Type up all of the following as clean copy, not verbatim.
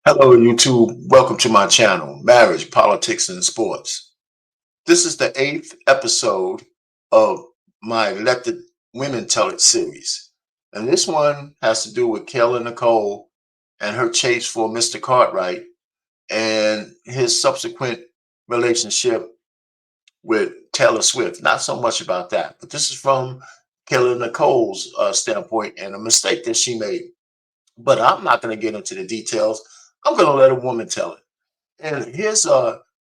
Hello, YouTube. Welcome to my channel, Marriage, Politics, and Sports. This is the eighth episode of my Elected Women Tell It series. And this one has to do with Kayla Nicole and her chase for Mr. Cartwright and his subsequent relationship with Taylor Swift. Not so much about that, but this is from Kayla Nicole's standpoint and a mistake that she made. But I'm not going to get into the details. I'm going to let a woman tell it. And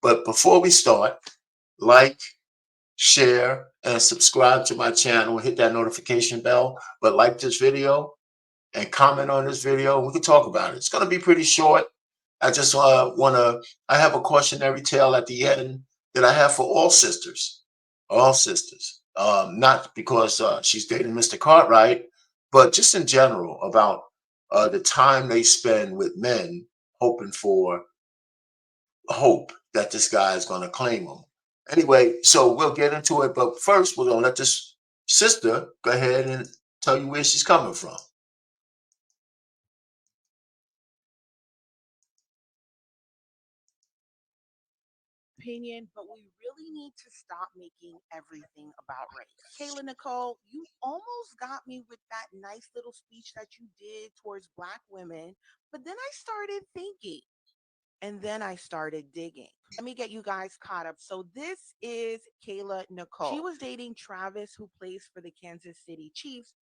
but before we start, like, share, and subscribe to my channel. Hit that notification bell. But like this video and comment on this video. We can talk about it. It's going to be pretty short. I just I have a cautionary tale at the end that I have for all sisters. All sisters. Not because she's dating Mr. Cartwright, but just in general about the time they spend with men hoping for hope that this guy is going to claim him. Anyway, so we'll get into it, but first we're going to let this sister go ahead and tell you where she's coming from. Opinion, but we really need to stop making everything about race. Kayla Nicole, you almost got me with that nice little speech that you did towards Black women, but then I started thinking and then I started digging. Let me get you guys caught up. So this is Kayla Nicole. She was dating Travis, who plays for the Kansas City Chiefs.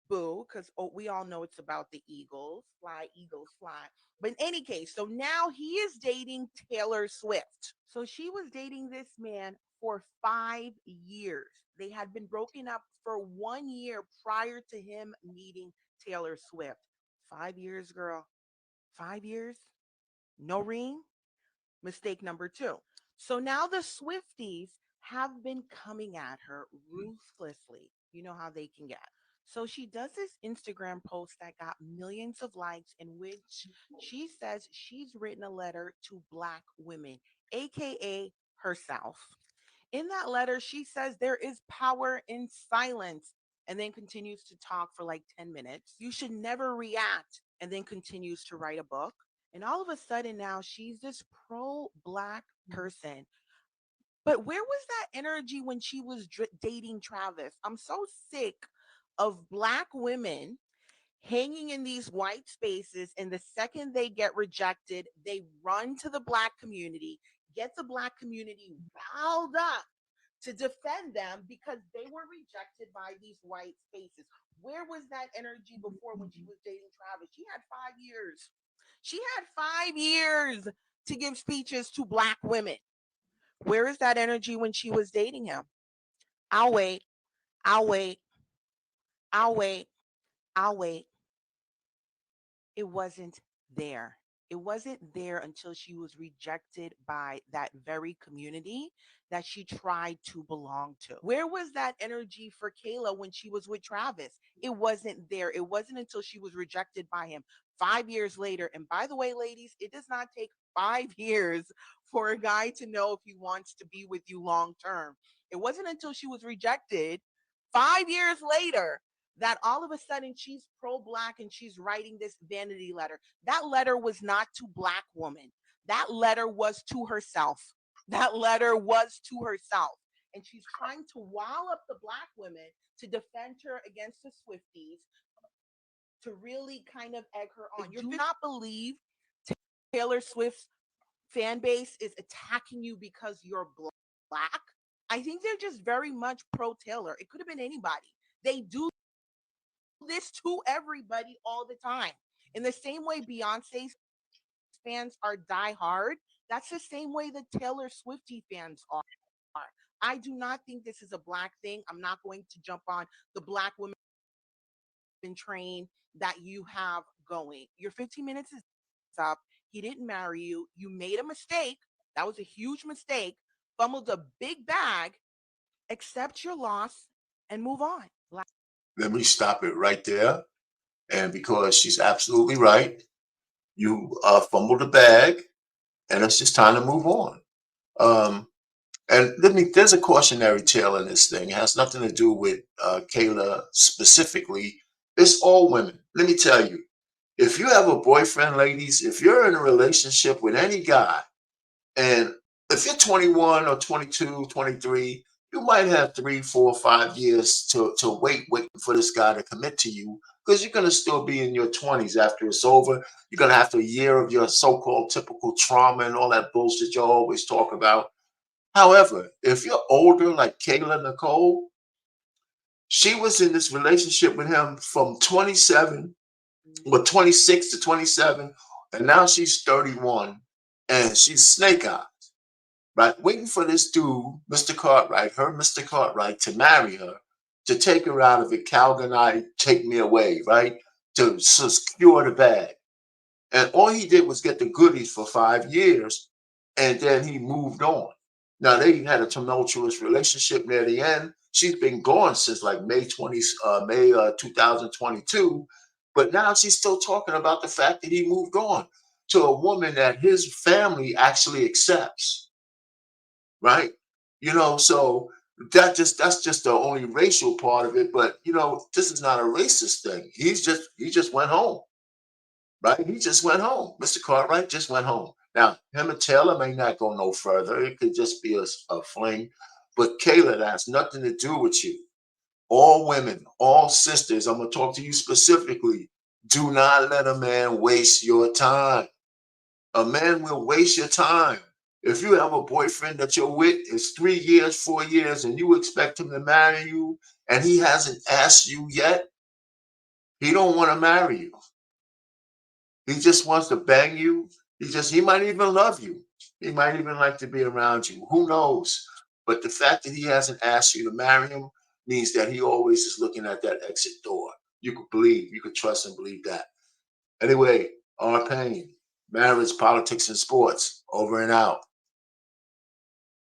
Boo, because we all know it's about the Eagles. Fly, Eagles, fly. But in any case, so now he is dating Taylor Swift. So she was dating this man for 5 years. They had been broken up for 1 year prior to him meeting Taylor Swift. 5 years, girl. 5 years? No ring? Mistake number two. So now the Swifties have been coming at her ruthlessly. You know how they can get. So she does this Instagram post that got millions of likes, in which she says she's written a letter to Black women, AKA herself. In that letter, she says there is power in silence, and then continues to talk for like 10 minutes. You should never react, and then continues to write a book. And all of a sudden now she's this pro Black person. But where was that energy when she was dating Travis? I'm so sick of Black women hanging in these white spaces, and the second they get rejected, they run to the Black community, get the Black community riled up to defend them because they were rejected by these white spaces. Where was that energy before when she was dating Travis? She had 5 years. She had 5 years to give speeches to Black women. Where is that energy when she was dating him? I'll wait. I'll wait. I'll wait. I'll wait. It wasn't there. It wasn't there until she was rejected by that very community that she tried to belong to. Where was that energy for Kayla when she was with Travis? It wasn't there. It wasn't until she was rejected by him 5 years later. And by the way, ladies, it does not take 5 years for a guy to know if he wants to be with you long term. It wasn't until she was rejected 5 years later that all of a sudden she's pro Black and she's writing this vanity letter. That letter was not to Black woman. That letter was to herself. That letter was to herself. And she's trying to wow up the Black women to defend her against the Swifties, to really kind of egg her on. You do not believe Taylor Swift's fan base is attacking you because you're Black. I think they're just very much pro Taylor. It could have been anybody. They do this to everybody all the time. In the same way Beyonce's fans are die hard, that's the same way the Taylor Swiftie fans are. I do not think this is a Black thing. I'm not going to jump on the Black women train that you have going. Your 15 minutes is up. He didn't marry you. You made a mistake. That was a huge mistake. Fumbled a big bag. Accept your loss and move on. Let me stop it right there. And because she's absolutely right, you fumbled the bag, and it's just time to move on. Um, and there's a cautionary tale in this thing. It has nothing to do with Kayla specifically. It's all women. Let me tell you, If you have a boyfriend, ladies, if you're in a relationship with any guy, and if you're 21 or 22, 23, you might have 3, 4, 5 years to waiting for this guy to commit to you because you're going to still be in your 20s after it's over. You're going to have a year of your so called typical trauma and all that bullshit you always talk about. However, if you're older, like Kayla Nicole, she was in this relationship with him from 27, Mhm. but 26 to 27, and now she's 31 and she's snake eyes, right? Waiting for this dude, Mr. Cartwright, her Mr. Cartwright, to marry her, to take her out of it, Calgonite, take me away, right? To secure the bag. And all he did was get the goodies for 5 years, and then he moved on. Now they had a tumultuous relationship near the end. She's been gone since like May 2022, but now she's still talking about the fact that he moved on to a woman that his family actually accepts, right? So that's just the only racial part of it. But this is not a racist thing. He just went home, right? He just went home. Mr. Cartwright just went home. Now, him and Taylor may not go no further. It could just be a fling. But Kayla, that has nothing to do with you. All women, all sisters, I'm going to talk to you specifically. Do not let a man waste your time. A man will waste your time. If you have a boyfriend that you're with, it's 3 years, 4 years, and you expect him to marry you, and he hasn't asked you yet, he don't want to marry you. He just wants to bang you. He might even love you. He might even like to be around you. Who knows? But the fact that he hasn't asked you to marry him means that he always is looking at that exit door. You could trust and believe that. Anyway, our pain, marriage, politics, and sports. Over and out.